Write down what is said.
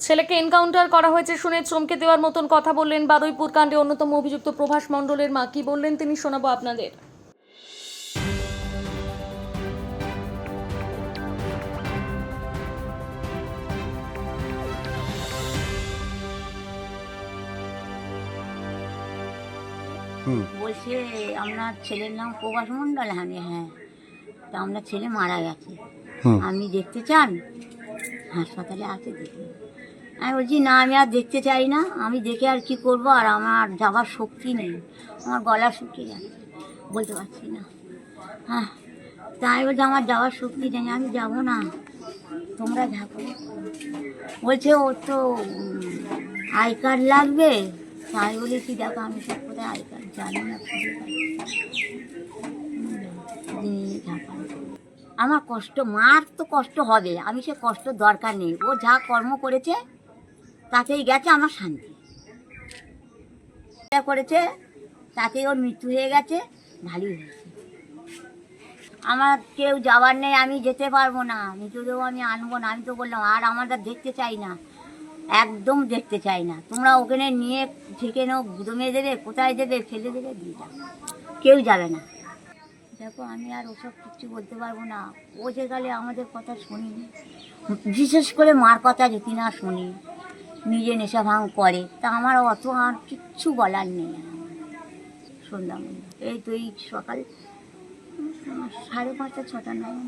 ছেলেকে এনকাউন্টার করা হয়েছে শুনে চমকে দেওয়ার মতন কথা বললেন বারুইপুর কাণ্ডে অন্যতম অভিযুক্ত প্রভাস মণ্ডলের মা। কি বললেন তিনি শোনাবো আপনাদের। বলছে আপনার ছেলের নাম প্রভাস মণ্ডল। আমি হ্যাঁ, তা আপনার ছেলে মারা গেছে, আপনি দেখতে চান? হাসপাতালে আছে, দেখে। আমি বলছি না, আমি আর দেখতে চাই না, আমি দেখে আর কি করব, আর আমার যাবার শক্তি নেই, আমার গলা শুকিয়ে যাচ্ছে, বলতে পারছি না। হ্যাঁ, তা আমি বলছি আমার যাওয়ার শক্তি নেই, আমি যাব না, তোমরা ঝাঁকো। বলছে ওর তো আই কার্ড লাগবে। তা আমি বলেছি দেখো, আমি সব কোথায় আই কার্ড জানি না, আমার কষ্ট, মার তো কষ্ট হবে, আমি সে কষ্ট দরকার নেই, ও যা কর্ম করেছে তাতেই গেছে আমার শান্তি, যা করেছে তাতেই ওর মৃত্যু হয়ে গেছে, ভালোই হয়েছে। আমার কেউ যাওয়ার নেই, আমি যেতে পারবো না, মৃতদেহ আমি আনবো না। আমি তো বললাম আর আমরা দেখতে চাই না, একদম দেখতে চাই না, তোমরা ওখানে নিয়ে যেখানে গুদমে দেবে, কোথায় দেবে, ফেলে দেবে, দিয়ে যাবে, কেউ যাবে না। দেখো আমি আর ওসব কিছু বলতে পারবো না, ও যে গেলে আমাদের কথা শুনিনি, বিশেষ করে মার কথা যদি না শুনি, নিজে নেশা ভাঙ করে, তা আমার অত আর কিচ্ছু বলার নেই। সন্ধ্যা এই তো এই সকাল 5:30 6টা নয়